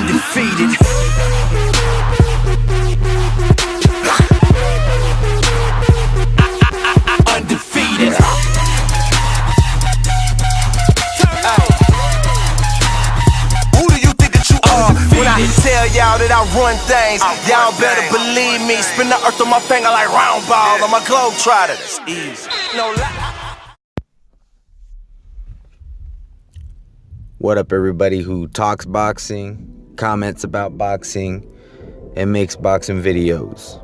undefeated. Undefeated. Who do you think that you are? When I tell y'all that I run things, y'all better believe me. Spin the earth on my finger like round ball. I'm a globetrotter. That's easy. No lie. What up, everybody who talks boxing, comments about boxing, and makes boxing videos?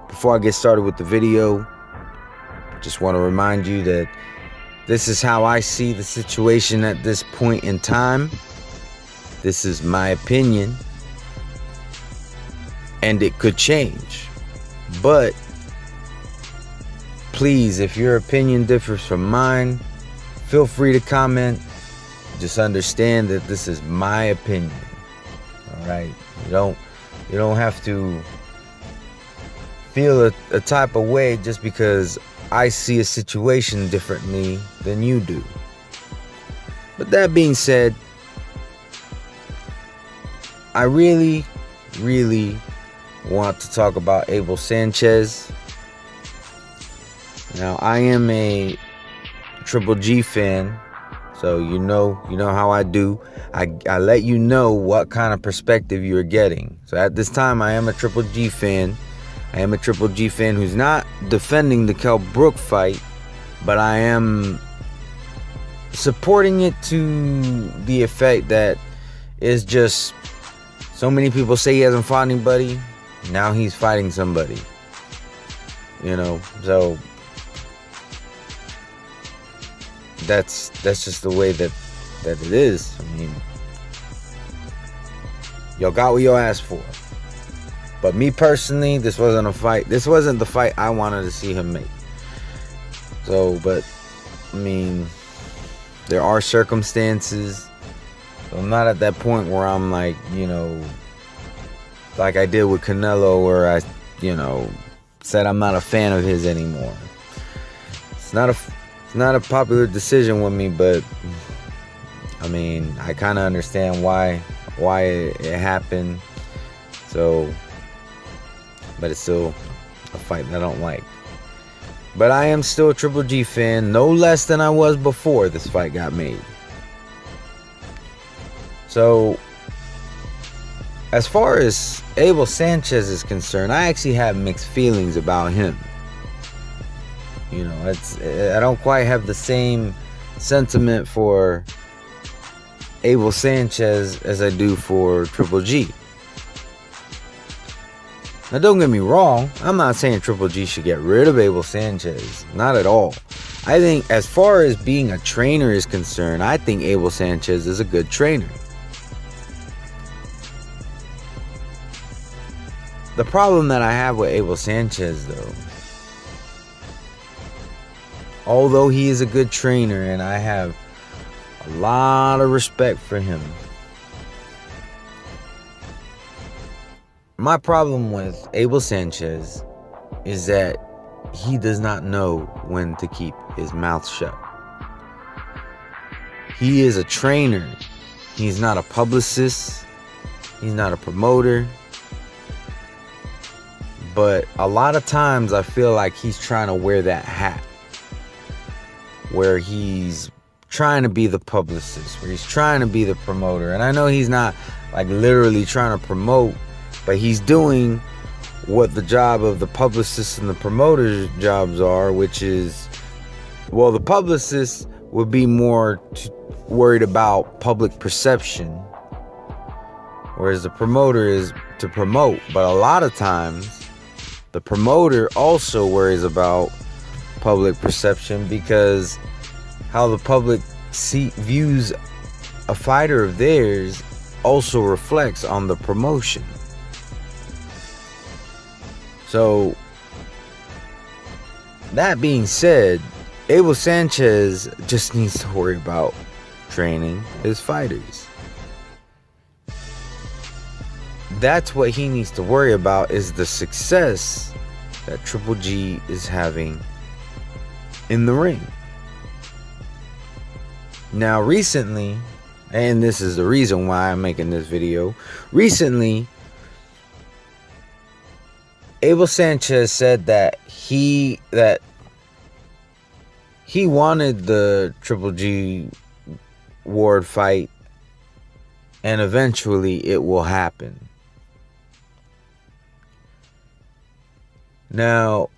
Before I get started with the video, just want to remind you that this is how I see the situation at this point in time. This is my opinion, and it could change. But please, if your opinion differs from mine, feel free to comment. Just understand that this is my opinion. All right, you don't have to feel a type of way just because I see a situation differently than you do. But that being said, I really want to talk about Abel Sanchez. Now, I am a Triple G fan. So you know how I do. I let you know what kind of perspective you're getting. So at this time, I am a Triple G fan. I am a Triple G fan who's not defending the Kell Brook fight, but I am supporting it to the effect that it's just so many people say he hasn't fought anybody. Now he's fighting somebody. So that's just the way that it is. I mean, y'all got what y'all asked for. But me personally, this wasn't a fight. This wasn't the fight I wanted to see him make. So, but I mean, there are circumstances. So I'm not at that point where I'm like, like I did with Canelo, where I, said I'm not a fan of his anymore. It's not a popular decision with me, but I mean, I kind of understand why it happened. So, but it's still a fight that I don't like. But I am still a Triple G fan, no less than I was before this fight got made. So, as far as Abel Sanchez is concerned, I actually have mixed feelings about him. I don't quite have the same sentiment for Abel Sanchez as I do for Triple G. Now, don't get me wrong. I'm not saying Triple G should get rid of Abel Sanchez. Not at all. I think as far as being a trainer is concerned, I think Abel Sanchez is a good trainer. The problem that I have with Abel Sanchez, though, although he is a good trainer and I have a lot of respect for him, my problem with Abel Sanchez is that he does not know when to keep his mouth shut. He is a trainer. He's not a publicist. He's not a promoter. But a lot of times I feel like he's trying to wear that hat, where he's trying to be the publicist, where he's trying to be the promoter. And I know he's not like literally trying to promote, but he's doing what the job of the publicist and the promoter's jobs are, which is, well, the publicist would be more worried about public perception, whereas the promoter is to promote. But a lot of times the promoter also worries about public perception, because how the public views a fighter of theirs also reflects on the promotion. So, that being said, Abel Sanchez just needs to worry about training his fighters. That's what he needs to worry about, is the success that Triple G is having in the ring. Now, recently, and this is the reason why I'm making this video. Recently, Abel Sanchez said that he wanted the Triple G Ward fight, and eventually it will happen. Now,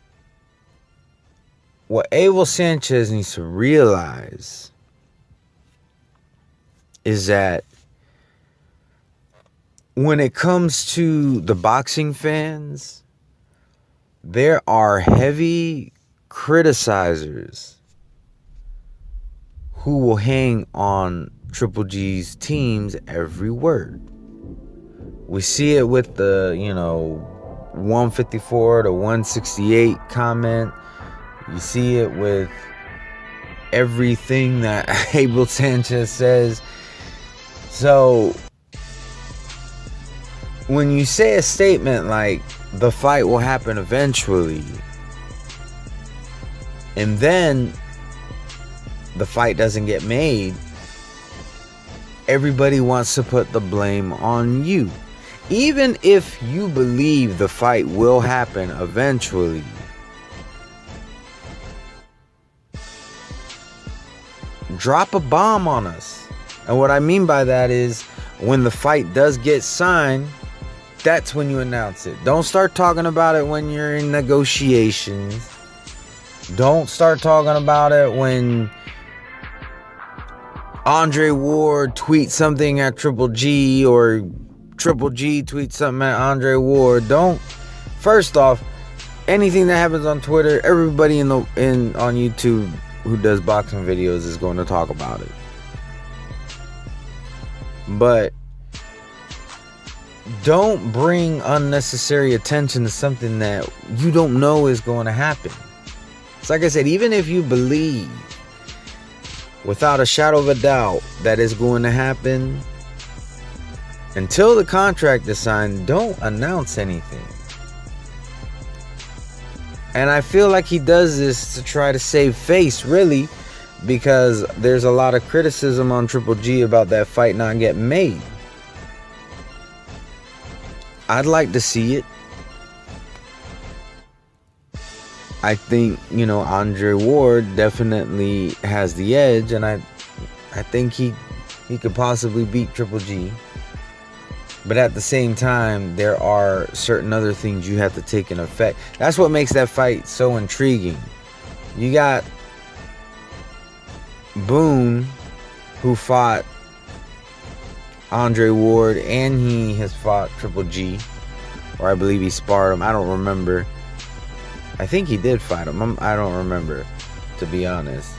what Abel Sanchez needs to realize is that when it comes to the boxing fans, there are heavy criticizers who will hang on Triple G's team's every word. We see it with the, 154 to 168 comment. You see it with everything that Abel Sanchez says. So when you say a statement like the fight will happen eventually, and then the fight doesn't get made, everybody wants to put the blame on you. Even if you believe the fight will happen eventually, drop a bomb on us. And what I mean by that is, when the fight does get signed, that's when you announce it. Don't start talking about it when you're in negotiations. Don't start talking about it when Andre Ward tweets something at Triple G, or Triple G tweets something at Andre Ward. First off, anything that happens on Twitter, everybody on YouTube who does boxing videos is going to talk about it. But don't bring unnecessary attention to something that you don't know is going to happen. It's like I said, even if you believe without a shadow of a doubt that it's going to happen, until the contract is signed, don't announce anything. And I feel like he does this to try to save face, really, because there's a lot of criticism on Triple G about that fight not getting made. I'd like to see it. I think, Andre Ward definitely has the edge, and I think he could possibly beat Triple G. But at the same time, there are certain other things you have to take in effect. That's what makes that fight so intriguing. You got Boone, who fought Andre Ward, and he has fought Triple G, or I believe he sparred him. I don't remember. I think he did fight him. I don't remember, to be honest.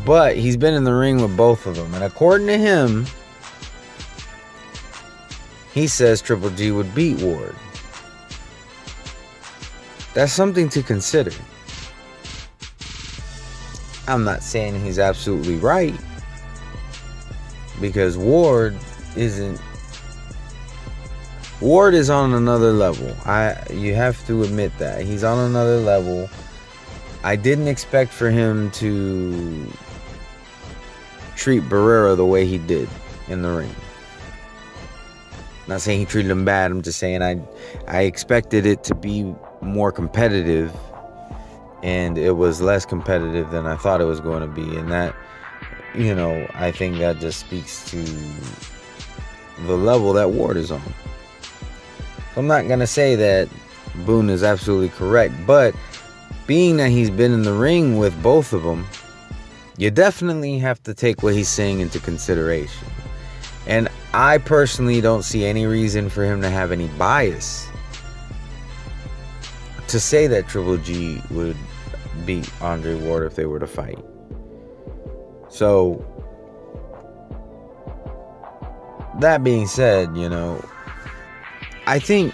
But he's been in the ring with both of them, and according to him, he says Triple G would beat Ward. That's something to consider. I'm not saying he's absolutely right, because Ward is on another level. You have to admit that. He's on another level. I didn't expect for him to treat Barrera the way he did in the ring. Not saying he treated him bad. I'm just saying I expected it to be more competitive, and it was less competitive than I thought it was going to be. And that, I think that just speaks to the level that Ward is on. So I'm not going to say that Boone is absolutely correct, but being that he's been in the ring with both of them, you definitely have to take what he's saying into consideration. And I personally don't see any reason for him to have any bias to say that Triple G would beat Andre Ward if they were to fight. So, that being said, I think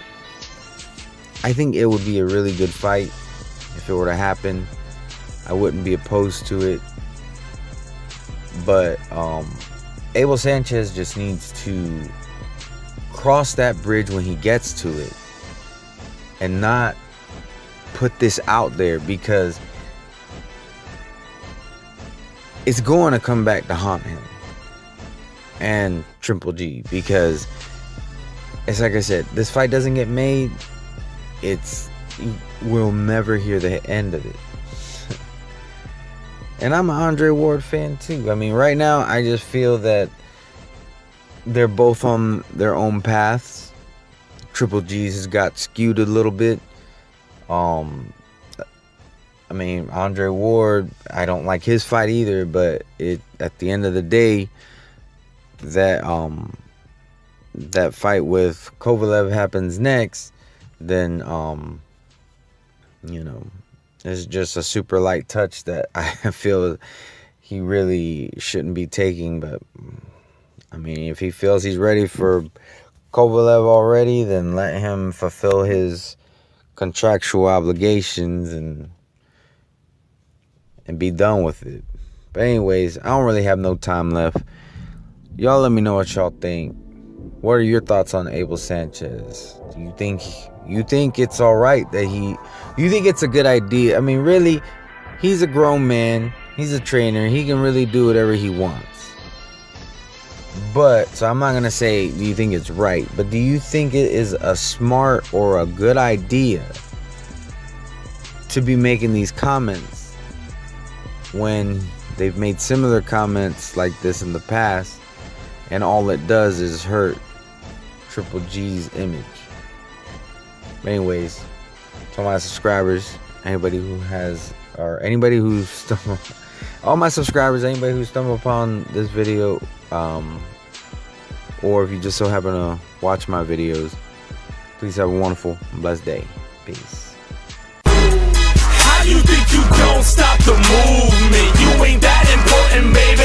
it would be a really good fight if it were to happen. I wouldn't be opposed to it. But Abel Sanchez just needs to cross that bridge when he gets to it and not put this out there, because it's going to come back to haunt him. and Triple G, because it's like I said, this fight doesn't get made, we'll never hear the end of it. And I'm an Andre Ward fan too. I mean, right now I just feel that they're both on their own paths. Triple G's has got skewed a little bit. I mean, Andre Ward, I don't like his fight either, but at the end of the day, that fight with Kovalev happens next, then you know, it's just a super light touch that I feel he really shouldn't be taking. But I mean, if he feels he's ready for Kovalev already, then let him fulfill his contractual obligations and be done with it. But anyways, I don't really have no time left. Y'all let me know what y'all think. What are your thoughts on Abel Sanchez? Do you think it's all right that you think it's a good idea? I mean, really, he's a grown man. He's a trainer. He can really do whatever he wants. But, so I'm not going to say, do you think it's right? But do you think it is a smart or a good idea to be making these comments when they've made similar comments like this in the past, and all it does is hurt Triple G's image? But anyways, to my subscribers, anybody who's stumbled, all my subscribers, anybody who stumbled upon this video, or if you just so happen to watch my videos, please have a wonderful and blessed day. Peace. How you think you gon' stop the movement? You ain't that important, baby.